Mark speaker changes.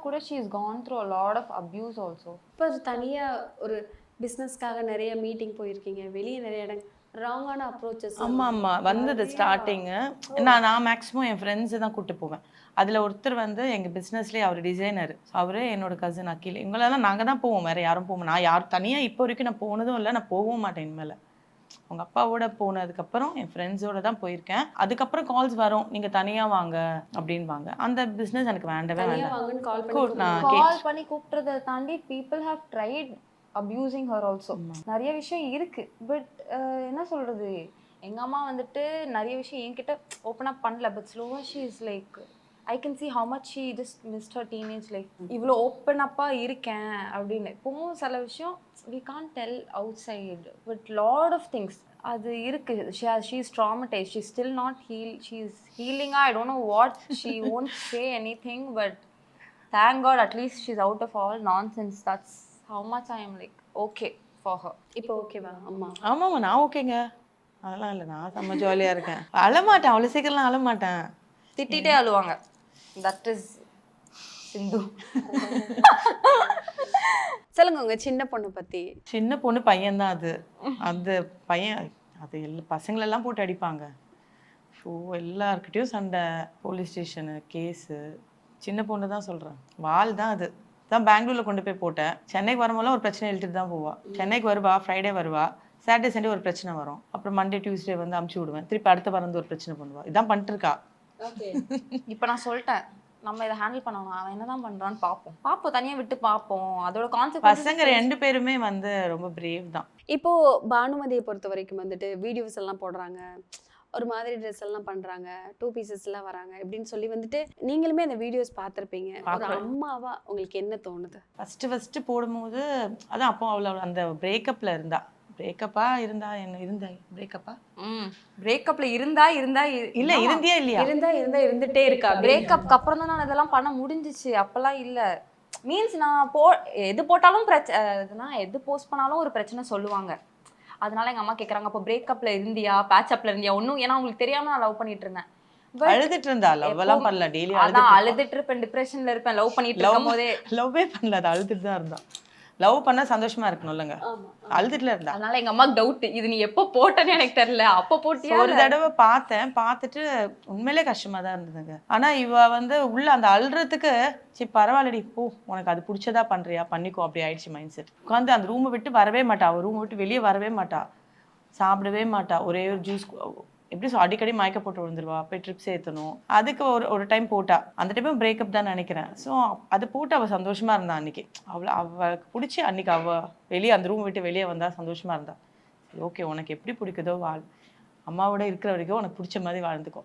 Speaker 1: கூட she has gone through a lot of abuse also.
Speaker 2: இப்போ தனியா ஒரு பிஸ்னஸ்க்காக நிறைய மீட்டிங் போயிருக்கீங்க, வெளியே நிறைய இடம் ராங்கான அப்ரோச்சஸ்.
Speaker 3: ஆமாம் வந்தது ஸ்டார்டிங்கு. நான் மேக்ஸிமம் என் ஃப்ரெண்ட்ஸு தான் கூப்பிட்டு போவேன். அதில் ஒருத்தர் வந்து எங்கள் பிஸ்னஸ்லேயே அவர் டிசைனர், அவர் என்னோட கசின் அகில், இவங்களெல்லாம் நாங்கள் தான் போவோம், வேறு யாரும் போவோம். நான் யார் தனியாக இப்போ வரைக்கும் நான் போனதும் இல்லை, நான் போகவும் மாட்டேன் இனிமேல். அவங்க அப்பாவோட போனதுக்கப்புறம் என் ஃப்ரெண்ட்ஸோட தான் போயிருக்கேன். அதுக்கப்புறம் கால்ஸ் வரும், நீங்கள் தனியாக வாங்க அப்படின்வாங்க. அந்த பிஸ்னஸ் எனக்கு வேண்டவே வேண்டாம்.
Speaker 1: கால் பண்ணி கூப்பிட்றதை தாண்டி people have tried abusing her also. நிறைய விஷயம் இருக்கு. பட் என்ன சொல்றது, எங்க அம்மா வந்துட்டு நிறைய விஷயம் என்கிட்ட ஓப்பன் அப் பண்ணல. பட் ஸ்லோவா she is like I can see how much she just missed her teenage life. இவ்வளோ ஓப்பன் அப்பா இருக்கேன் அப்படின்னு. இப்போவும் சில விஷயம் we can't tell outside, but lot of things அது இருக்கு. she is traumatized, she's still not healed, she's healing. I don't know what, she won't say anything, but thank God at least she's out of all nonsense. That's how much I am like okay for her.
Speaker 2: இப்போ ஓகேவா அம்மா?
Speaker 3: ஆமாம்மா, நான் ஓகேங்க, அதெல்லாம் இல்லை. நான் செம்ம ஜாலியாக இருக்கேன், அழமாட்டேன், அவ்வளோ சீக்கிரம்லாம் அழமாட்டேன்.
Speaker 1: திட்டிகிட்டே அழுவாங்க. தட் இஸ் சிந்து.
Speaker 2: சொல்லுங்க உங்க சின்ன பொண்ணு பத்தி.
Speaker 3: சின்ன பொண்ணு பையன்தான். அந்த பையன் அது பசங்களெல்லாம் போட்டு அடிப்பாங்க. ஸோ எல்லாருக்கிட்டையும் சண்டை, போலீஸ் ஸ்டேஷனு, கேஸு. சின்ன பொண்ணு தான் சொல்கிறேன், வால் தான். அது தான் பெங்களூரில் கொண்டு போய் போட்டேன். சென்னைக்கு வரும்போதெல்லாம் ஒரு பிரச்சனை இழுத்துட்டு தான் போவா. சென்னைக்கு வருவா, ஃப்ரைடே வருவா, சாட்டர்டே சண்டே ஒரு பிரச்சனை வரும், அப்புறம் மண்டே டியூஸ்டே வந்து அமுச்சு விடுவேன், திருப்பி அடுத்த வாரம் வந்து ஒரு பிரச்சனை பண்ணுவா. இதான் பண்ணிட்டுருக்கா.
Speaker 1: இப்போ நான் சொல்லிட்டேன், நம்ம இதை ஹேண்டில் பண்ணணும், அவன் என்னதான் பண்றான்னு பார்ப்போம், தனியாக விட்டு பார்ப்போம். அதோட கான்செப்ட்
Speaker 3: பசங்க 2 பேருமே வந்து ரொம்ப பிரேவ் தான்.
Speaker 2: இப்போ பானுமதியை பொறுத்த வரைக்கும் வந்துட்டு வீடியோஸ் எல்லாம் போடுறாங்க, ஒரு மாதிரி ட்ரெஸ் எல்லாம் பண்றாங்க, 2 பீசஸ் எல்லாம் வராங்க இப்படின்னு சொல்லி வந்துட்டு நீங்களுமே அந்த வீடியோஸ் பார்த்துருப்பீங்க. ஒரு அம்மாவா உங்களுக்கு என்ன தோணுது?
Speaker 3: ஃபஸ்ட்டு போடும்போது அதான் அப்போ அவளோட அந்த பிரேக்கப்ல இருந்தா. பிரேக்கப்பா இருந்தா என்ன இருந்தா பிரேக்கப்பா
Speaker 1: பிரேக்கப்ல இருந்தா
Speaker 3: இல்ல இருந்தியா இல்லையா?
Speaker 2: இருந்துட்டே இருக்கா.
Speaker 1: பிரேக்கப்க்கு அப்புறம் தான் நான் இதெல்லாம் பண்ண முடிஞ்சிச்சு. அப்பெல்லாம் இல்ல. மீன்ஸ் நான் எது போட்டாலும் பிரச்சனை, எது போஸ்ட் பண்ணாலும் ஒரு பிரச்சனை சொல்லுவாங்க. அதனால எங்க அம்மா கேக்குறாங்க, அப்போ பிரேக்கப்ல இருந்தியா, பேட்சப்ல இருந்தியா? ஒன்னும், ஏன்னா உங்களுக்கு தெரியாம நான் லவ் பண்ணிட்டு இருந்தேன்.
Speaker 3: அழுதுட்டு இருந்தா. லவ் எல்லாம் பண்ணல, டெய்லி
Speaker 1: அழுதுட்டு இருப்பேன், டிப்ரெஷன்ல இருப்பேன். லவ் பண்ணிட்டு இருக்கும் போதே
Speaker 3: லவ்வே பண்ணல, அது அழுதுட்டு தான் இருந்தா. லவ் பண்ணா சந்தோஷமா இருக்கணும் இல்லைங்க, அழுதுட்டுல இருந்தா.
Speaker 1: அதனால எங்க அம்மாக்கு டவுட், இது நீ எப்போ போட்டேன்னு எனக்கு தெரியல, அப்போ போட்டியா?
Speaker 3: ஒரு தடவை பார்த்தேன், பார்த்துட்டு உண்மையிலே கஷ்டமா தான் இருந்ததுங்க. ஆனா இவ வந்து உள்ள அந்த அழுறதுக்கு சரி பரவாயில்லடி போ, உனக்கு அது பிடிச்சதா பண்றியா பண்ணிக்கோ, அப்படி ஆயிடுச்சு மைண்ட் செட். உட்காந்து அந்த ரூமை விட்டு வரவே மாட்டா, அவள் ரூமை விட்டு வெளியே வரவே மாட்டா, சாப்பிடவே மாட்டா. ஒரே ஒரு ஜூஸ், எப்படி அடிக்கடி மயக்க போட்டு விழுந்துருவா. போய் ட்ரிப்ஸ் ஏற்றணும், அதுக்கு ஒரு டைம் போட்டா. அந்த டைமும் பிரேக்கப் தான் நினைக்கிறேன். ஸோ அது போட்டு அவள் சந்தோஷமா இருந்தா அன்னைக்கு. அவளுக்கு பிடிச்சி அன்னைக்கு அவள் வெளியே அந்த ரூம் விட்டு வெளியே வந்தா சந்தோஷமா இருந்தா. ஓகே, உனக்கு எப்படி பிடிக்குதோ வாழ், அம்மாவோட இருக்கிற வரைக்கும் உனக்கு பிடிச்ச மாதிரி வாழ்ந்துக்கோ,